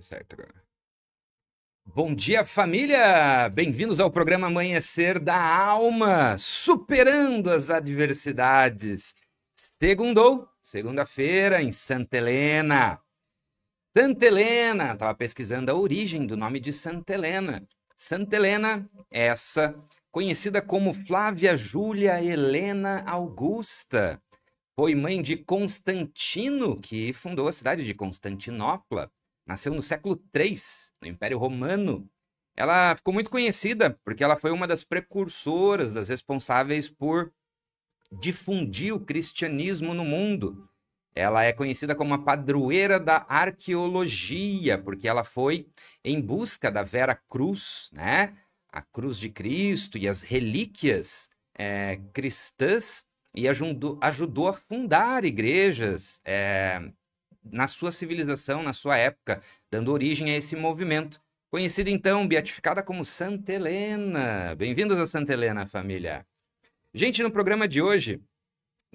Certo agora. Bom dia, família! Bem-vindos ao programa Amanhecer da Alma, superando as adversidades. Segunda-feira, em Santa Helena. Santa Helena, estava pesquisando a origem do nome de Santa Helena. Santa Helena, essa conhecida como Flávia Júlia Helena Augusta, foi mãe de Constantino, que fundou a cidade de Constantinopla. Nasceu no século III, no Império Romano. Ela ficou muito conhecida porque ela foi uma das precursoras, das responsáveis por difundir o cristianismo no mundo. Ela é conhecida como a padroeira da arqueologia, porque ela foi em busca da Vera Cruz, né? A cruz de Cristo e as relíquias cristãs, e ajudou a fundar igrejas na sua civilização, na sua época, dando origem a esse movimento. Conhecida então, beatificada como Santa Helena. Bem-vindos a Santa Helena, família. Gente, no programa de hoje,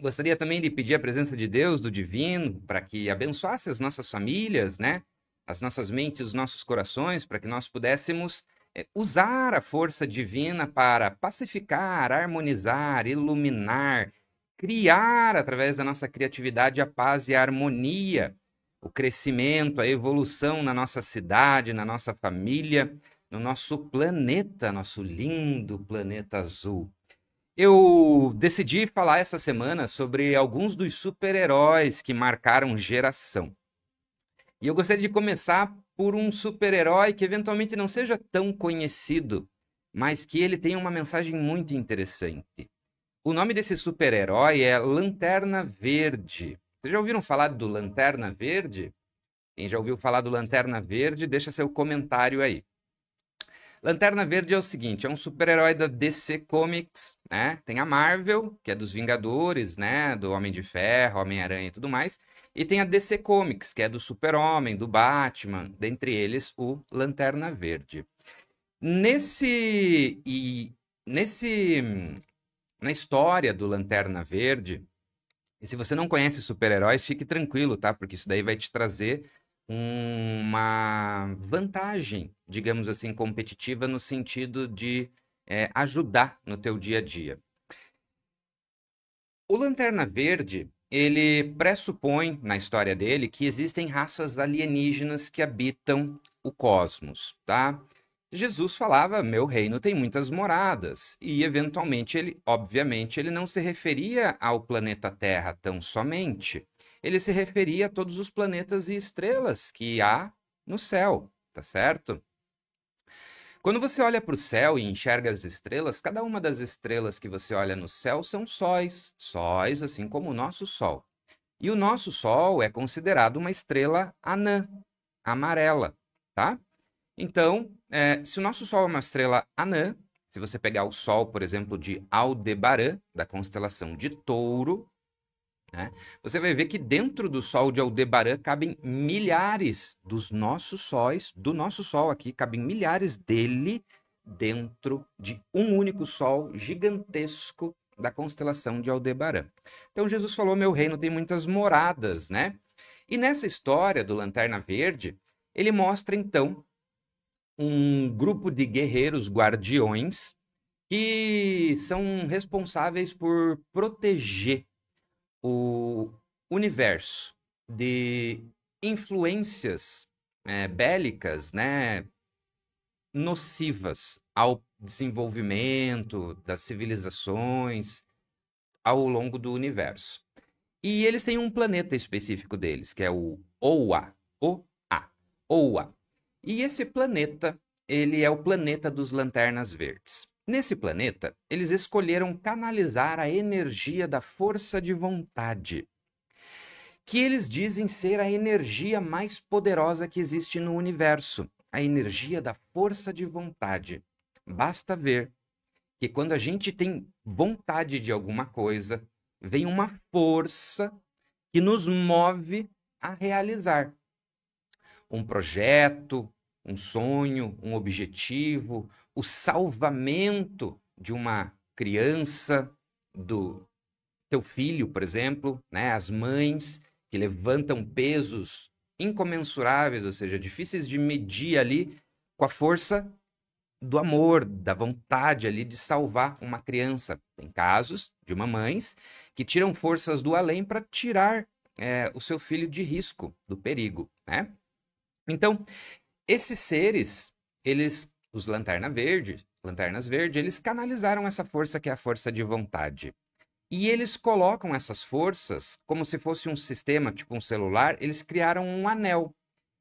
gostaria também de pedir a presença de Deus, do Divino, para que abençoasse as nossas famílias, né? As nossas mentes, os nossos corações, para que nós pudéssemos usar a força divina para pacificar, harmonizar, iluminar, criar, através da nossa criatividade, a paz e a harmonia, o crescimento, a evolução na nossa cidade, na nossa família, no nosso planeta, nosso lindo planeta azul. Eu decidi falar essa semana sobre alguns dos super-heróis que marcaram geração. E eu gostaria de começar por um super-herói que eventualmente não seja tão conhecido, mas que ele tem uma mensagem muito interessante. O nome desse super-herói é Lanterna Verde. Vocês já ouviram falar do Lanterna Verde? Quem já ouviu falar do Lanterna Verde, deixa seu comentário aí. Lanterna Verde é o seguinte, é um super-herói da DC Comics, né? Tem a Marvel, que é dos Vingadores, né? Do Homem de Ferro, Homem-Aranha e tudo mais. E tem a DC Comics, que é do Super-Homem, do Batman, dentre eles o Lanterna Verde. Na história do Lanterna Verde, e se você não conhece super-heróis, fique tranquilo, tá? Porque isso daí vai te trazer uma vantagem, digamos assim, competitiva no sentido de ajudar no teu dia a dia. O Lanterna Verde, ele pressupõe na história dele que existem raças alienígenas que habitam o cosmos, tá? Jesus falava, meu reino tem muitas moradas, e eventualmente obviamente, ele não se referia ao planeta Terra tão somente. Ele se referia a todos os planetas e estrelas que há no céu, tá certo? Quando você olha para o céu e enxerga as estrelas, cada uma das estrelas que você olha no céu são sóis, assim como o nosso Sol. E o nosso Sol é considerado uma estrela anã, amarela, tá? Então, se o nosso Sol é uma estrela anã, se você pegar o Sol, por exemplo, de Aldebaran, da constelação de Touro, né, você vai ver que dentro do Sol de Aldebaran cabem milhares dos nossos sóis, do nosso Sol aqui, cabem milhares dele dentro de um único Sol gigantesco da constelação de Aldebaran. Então, Jesus falou, meu reino tem muitas moradas, né? E nessa história do Lanterna Verde, ele mostra, então, um grupo de guerreiros guardiões que são responsáveis por proteger o universo de influências bélicas, né, nocivas ao desenvolvimento das civilizações ao longo do universo. E eles têm um planeta específico deles, que é o Oa. Oa. E esse planeta, ele é o planeta dos Lanternas Verdes. Nesse planeta, eles escolheram canalizar a energia da força de vontade, que eles dizem ser a energia mais poderosa que existe no universo, a energia da força de vontade. Basta ver que quando a gente tem vontade de alguma coisa, vem uma força que nos move a realizar um projeto, um sonho, um objetivo, o salvamento de uma criança, do teu filho, por exemplo, né? As mães que levantam pesos incomensuráveis, ou seja, difíceis de medir ali com a força do amor, da vontade ali de salvar uma criança. Tem casos de mamães que tiram forças do além para tirar o seu filho de risco, do perigo, né? Então, esses seres, os Lanternas Verdes, eles canalizaram essa força que é a força de vontade. E eles colocam essas forças como se fosse um sistema, tipo um celular, eles criaram um anel.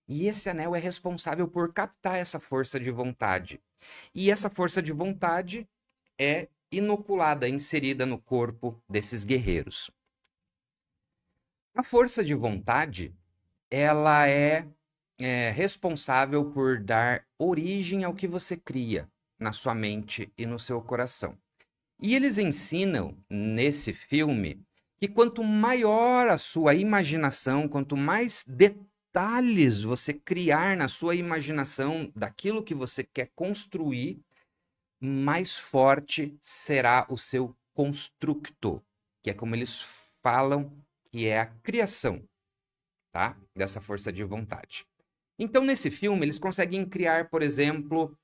E esse anel é responsável por captar essa força de vontade. E essa força de vontade é inoculada, inserida no corpo desses guerreiros. A força de vontade, ela é responsável por dar origem ao que você cria na sua mente e no seu coração. E eles ensinam nesse filme que quanto maior a sua imaginação, quanto mais detalhes você criar na sua imaginação daquilo que você quer construir, mais forte será o seu constructo, que é como eles falam que é a criação, tá? Dessa força de vontade. Então, nesse filme, eles conseguem criar, por exemplo,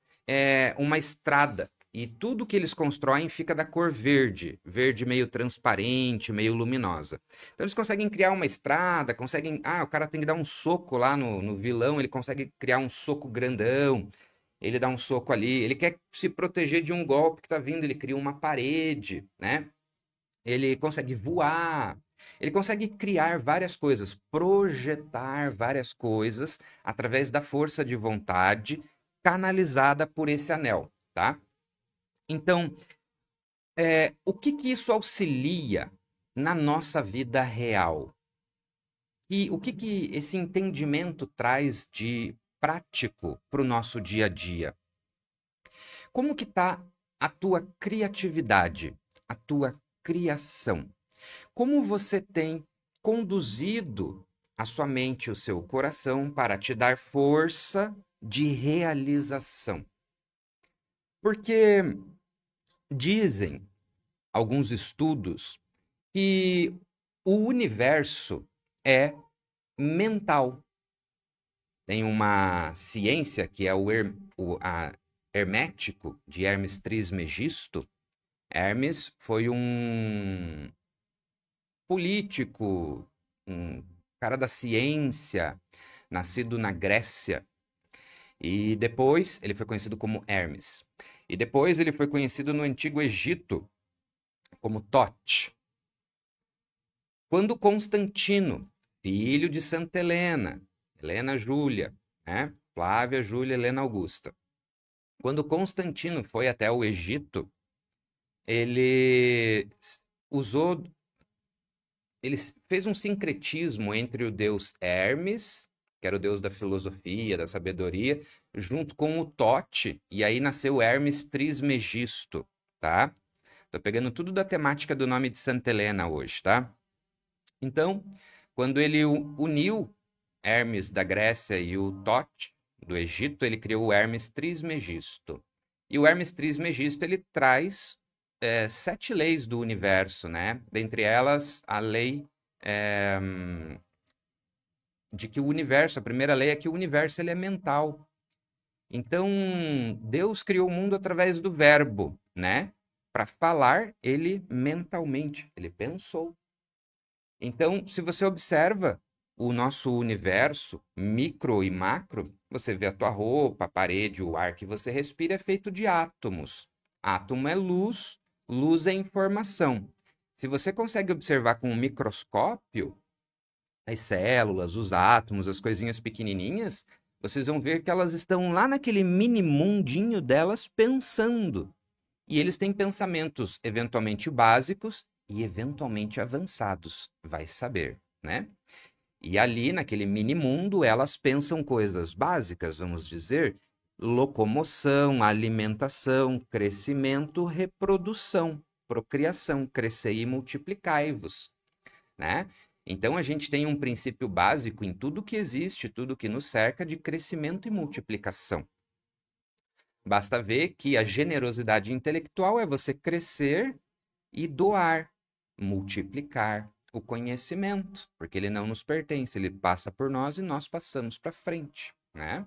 uma estrada. E tudo que eles constroem fica da cor verde. Verde meio transparente, meio luminosa. Então, eles conseguem criar uma estrada, conseguem... o cara tem que dar um soco lá no vilão, ele consegue criar um soco grandão. Ele dá um soco ali. Ele quer se proteger de um golpe que tá vindo, ele cria uma parede, né? Ele consegue voar. Ele consegue criar várias coisas, projetar várias coisas através da força de vontade canalizada por esse anel, tá? Então, o que isso auxilia na nossa vida real? E o que esse entendimento traz de prático para o nosso dia a dia? Como que está a tua criatividade, a tua criação? Como você tem conduzido a sua mente e o seu coração para te dar força de realização? Porque dizem alguns estudos que o universo é mental. Tem uma ciência que é hermético, de Hermes Trismegisto. Hermes foi um político, um cara da ciência, nascido na Grécia. E depois ele foi conhecido como Hermes. E depois ele foi conhecido no Antigo Egito como Tote. Quando Constantino, filho de Santa Helena, Helena Júlia, né? Flávia Júlia Helena Augusta. Quando Constantino foi até o Egito, ele fez um sincretismo entre o deus Hermes, que era o deus da filosofia, da sabedoria, junto com o Tote, e aí nasceu Hermes Trismegisto, tá? Tô pegando tudo da temática do nome de Santa Helena hoje, tá? Então, quando ele uniu Hermes da Grécia e o Tote do Egito, ele criou o Hermes Trismegisto. E o Hermes Trismegisto, ele traz 7 leis do universo, né? Dentre elas, a lei de que o universo, a primeira lei é que o universo ele é mental. Então, Deus criou o mundo através do verbo, né? Para falar, ele mentalmente, ele pensou. Então, se você observa o nosso universo, micro e macro, você vê a tua roupa, a parede, o ar que você respira é feito de átomos. Átomo é luz, luz é informação. Se você consegue observar com um microscópio, as células, os átomos, as coisinhas pequenininhas, vocês vão ver que elas estão lá naquele mini mundinho delas pensando. E eles têm pensamentos eventualmente básicos e eventualmente avançados, vai saber, né? E ali, naquele mini mundo, elas pensam coisas básicas, vamos dizer, locomoção, alimentação, crescimento, reprodução, procriação, crescei e multiplicai-vos, né? Então, a gente tem um princípio básico em tudo que existe, tudo que nos cerca, de crescimento e multiplicação. Basta ver que a generosidade intelectual é você crescer e doar, multiplicar, o conhecimento, porque ele não nos pertence, ele passa por nós e nós passamos para frente, né?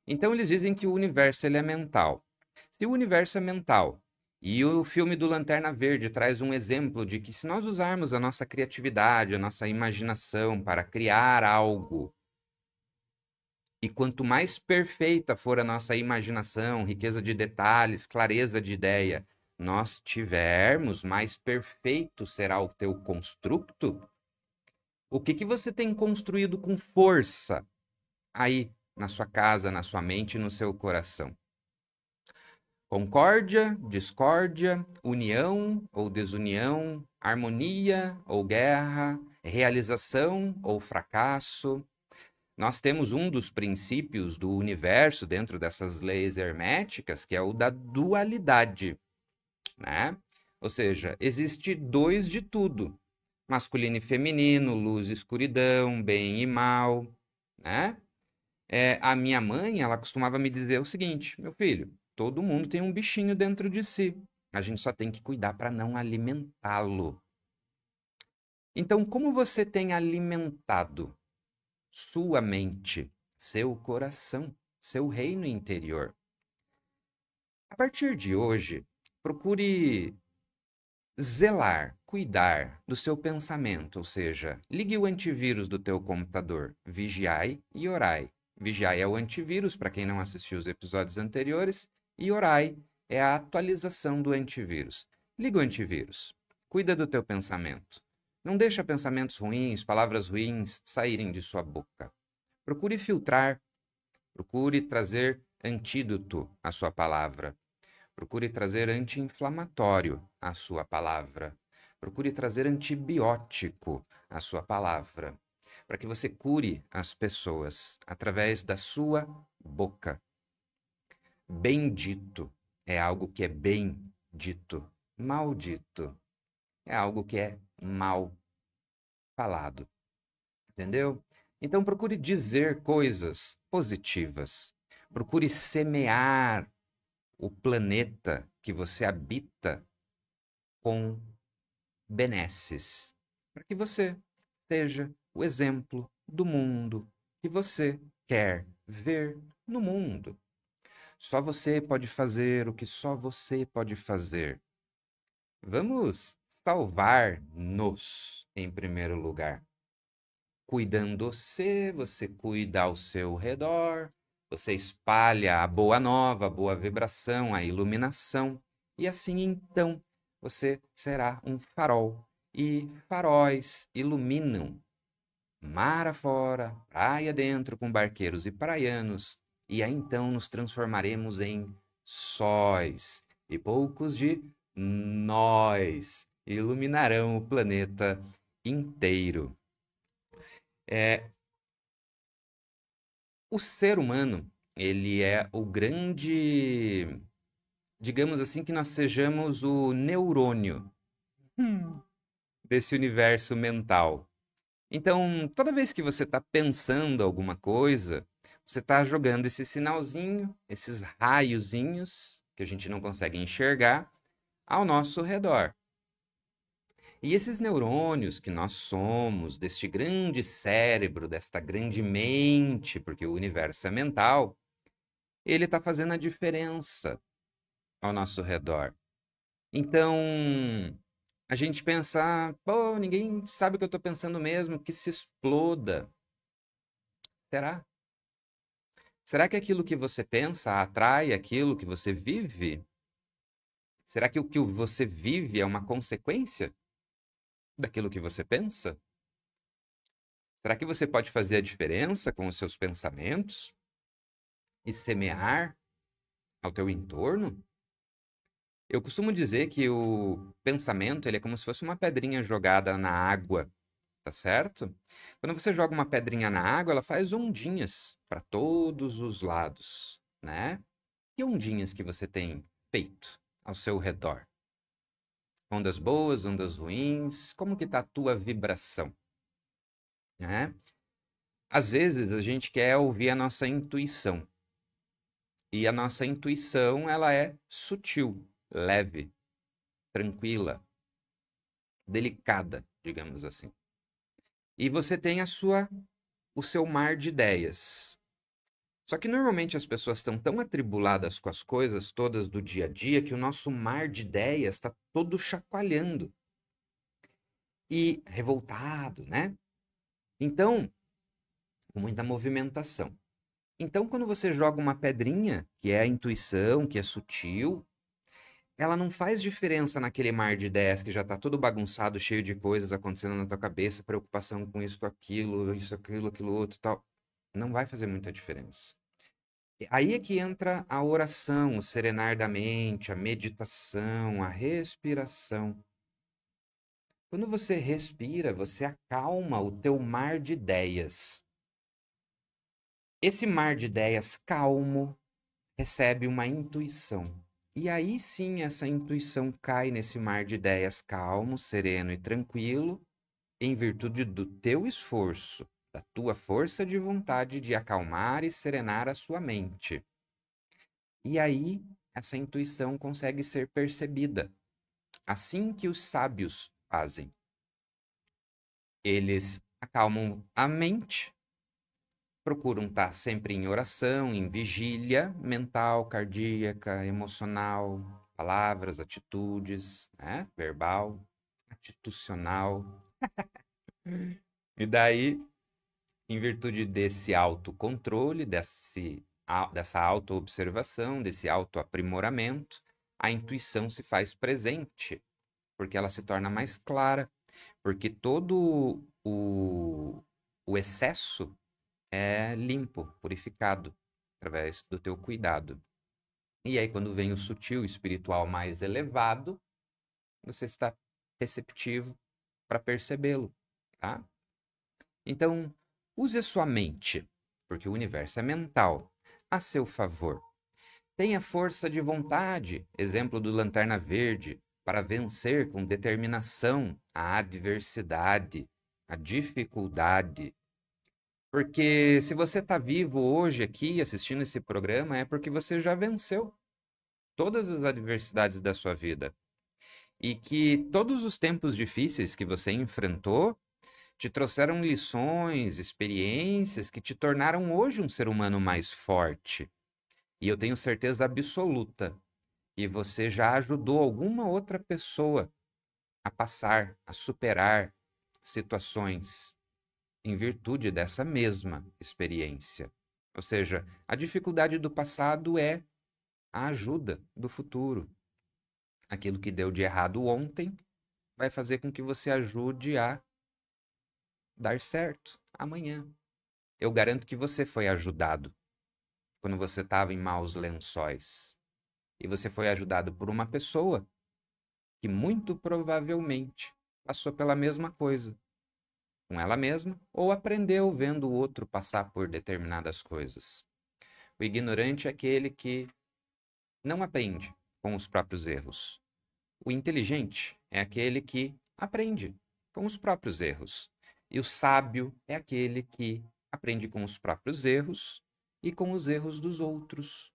Então eles dizem que o universo ele é mental. Se o universo é mental, e o filme do Lanterna Verde traz um exemplo de que se nós usarmos a nossa criatividade, a nossa imaginação para criar algo, e quanto mais perfeita for a nossa imaginação, riqueza de detalhes, clareza de ideia, nós tivermos, mais perfeito será o teu construto. O que você tem construído com força aí na sua casa, na sua mente e no seu coração? Concórdia, discórdia, união ou desunião, harmonia ou guerra, realização ou fracasso. Nós temos um dos princípios do universo dentro dessas leis herméticas, que é o da dualidade, né? Ou seja, existe dois de tudo, masculino e feminino, luz e escuridão, bem e mal, né? A minha mãe, ela costumava me dizer o seguinte: meu filho, todo mundo tem um bichinho dentro de si. A gente só tem que cuidar para não alimentá-lo. Então, como você tem alimentado sua mente, seu coração, seu reino interior? A partir de hoje, procure zelar, cuidar do seu pensamento, ou seja, ligue o antivírus do teu computador, vigiai e orai. Vigiai é o antivírus, para quem não assistiu os episódios anteriores, e orai é a atualização do antivírus. Liga o antivírus, cuida do teu pensamento. Não deixa pensamentos ruins, palavras ruins saírem de sua boca. Procure filtrar, procure trazer antídoto à sua palavra. Procure trazer anti-inflamatório à sua palavra. Procure trazer antibiótico à sua palavra, para que você cure as pessoas através da sua boca. Bendito é algo que é bem dito. Maldito é algo que é mal falado. Entendeu? Então procure dizer coisas positivas. Procure semear o planeta que você habita com benesses, para que você seja o exemplo do mundo que você quer ver no mundo. Só você pode fazer o que só você pode fazer. Vamos salvar-nos em primeiro lugar. Cuidando-se, você cuida ao seu redor, você espalha a boa nova, a boa vibração, a iluminação, e assim então você será um farol, e faróis iluminam mar afora, praia dentro com barqueiros e praianos, e aí então nos transformaremos em sóis, e poucos de nós iluminarão o planeta inteiro. O ser humano, ele é o grande, digamos assim, que nós sejamos o neurônio desse universo mental. Então, toda vez que você está pensando alguma coisa, você está jogando esse sinalzinho, esses raiozinhos, que a gente não consegue enxergar, ao nosso redor. E esses neurônios que nós somos, deste grande cérebro, desta grande mente, porque o universo é mental, ele está fazendo a diferença ao nosso redor. Então, a gente pensa, pô, ninguém sabe o que eu estou pensando mesmo, que se exploda. Será? Será que aquilo que você pensa atrai aquilo que você vive? Será que o que você vive é uma consequência daquilo que você pensa? Será que você pode fazer a diferença com os seus pensamentos e semear ao teu entorno? Eu costumo dizer que o pensamento ele é como se fosse uma pedrinha jogada na água, tá certo? Quando você joga uma pedrinha na água, ela faz ondinhas para todos os lados, né? Que ondinhas que você tem feito ao seu redor? Ondas boas, ondas ruins? Como que tá a tua vibração? Né? Às vezes a gente quer ouvir a nossa intuição. E a nossa intuição, ela é sutil, leve, tranquila, delicada. digamos assim. E você tem o seu mar de ideias. Só que normalmente as pessoas estão tão atribuladas com as coisas todas do dia a dia que o nosso mar de ideias está todo chacoalhando. E revoltado, né? Então, com muita movimentação. Então, quando você joga uma pedrinha, que é a intuição, que é sutil, ela não faz diferença naquele mar de ideias que já está todo bagunçado, cheio de coisas acontecendo na tua cabeça, preocupação com isso, com aquilo, isso, aquilo outro, tal. Não vai fazer muita diferença. Aí é que entra a oração, o serenar da mente, a meditação, a respiração. Quando você respira, você acalma o teu mar de ideias. Esse mar de ideias calmo recebe uma intuição. E aí sim essa intuição cai nesse mar de ideias calmo, sereno e tranquilo, em virtude do teu esforço, da tua força de vontade de acalmar e serenar a sua mente. E aí essa intuição consegue ser percebida. Assim que os sábios fazem. Eles acalmam a mente, procuram estar sempre em oração, em vigília mental, cardíaca, emocional, palavras, atitudes, né? Verbal, atitucional. E daí, em virtude desse autocontrole, dessa autoobservação, desse autoaprimoramento, a intuição se faz presente, porque ela se torna mais clara, porque todo o excesso é limpo, purificado, através do teu cuidado. E aí, quando vem o sutil espiritual mais elevado, você está receptivo para percebê-lo, tá? Então, use a sua mente, porque o universo é mental, a seu favor. Tenha força de vontade, exemplo do Lanterna Verde, para vencer com determinação a adversidade, a dificuldade. Porque se você está vivo hoje aqui assistindo esse programa, é porque você já venceu todas as adversidades da sua vida. E que todos os tempos difíceis que você enfrentou te trouxeram lições, experiências que te tornaram hoje um ser humano mais forte. E eu tenho certeza absoluta que você já ajudou alguma outra pessoa a passar, a superar situações em virtude dessa mesma experiência. Ou seja, a dificuldade do passado é a ajuda do futuro. Aquilo que deu de errado ontem vai fazer com que você ajude a dar certo amanhã. Eu garanto que você foi ajudado quando você estava em maus lençóis. E você foi ajudado por uma pessoa que muito provavelmente passou pela mesma coisa com ela mesma ou aprendeu vendo o outro passar por determinadas coisas. O ignorante é aquele que não aprende com os próprios erros. O inteligente é aquele que aprende com os próprios erros. E o sábio é aquele que aprende com os próprios erros e com os erros dos outros.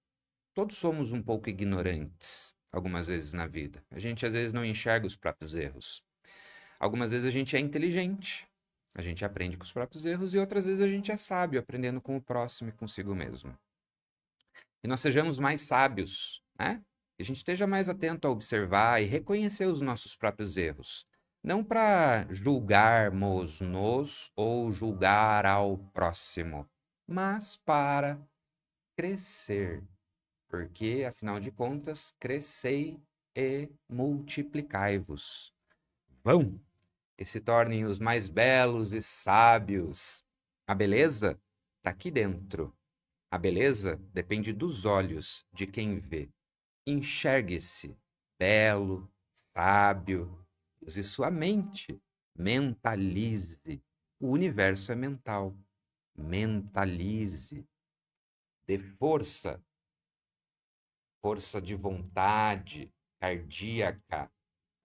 Todos somos um pouco ignorantes, algumas vezes na vida. A gente às vezes não enxerga os próprios erros. Algumas vezes a gente é inteligente, a gente aprende com os próprios erros, e outras vezes a gente é sábio, aprendendo com o próximo e consigo mesmo. Que nós sejamos mais sábios, né? Que a gente esteja mais atento a observar e reconhecer os nossos próprios erros. Não para julgarmos-nos ou julgar ao próximo, mas para crescer. Porque, afinal de contas, crescei e multiplicai-vos. Vão e se tornem os mais belos e sábios. A beleza está aqui dentro. A beleza depende dos olhos de quem vê. Enxergue-se belo, sábio. Use sua mente. Mentalize. O universo é mental. Mentalize. Dê força. Força de vontade, cardíaca,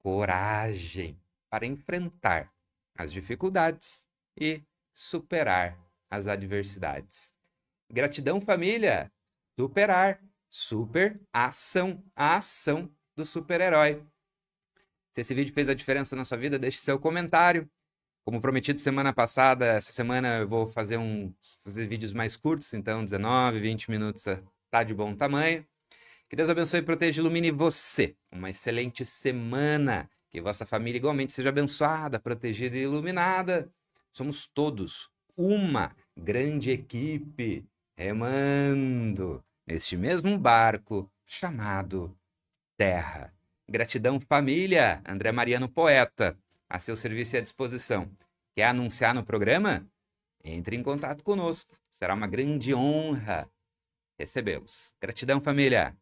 coragem para enfrentar as dificuldades e superar as adversidades. Gratidão, família! Superar, super ação, a ação do super-herói. Se esse vídeo fez a diferença na sua vida, deixe seu comentário. Como prometido semana passada, essa semana eu vou fazer vídeos mais curtos, então 19, 20 minutos tá de bom tamanho. Que Deus abençoe, proteja e ilumine você. Uma excelente semana. Que vossa família igualmente seja abençoada, protegida e iluminada. Somos todos uma grande equipe remando neste mesmo barco chamado Terra. Gratidão, família. André Mariano, poeta, a seu serviço e à disposição. Quer anunciar no programa? Entre em contato conosco. Será uma grande honra recebê-los. Gratidão, família.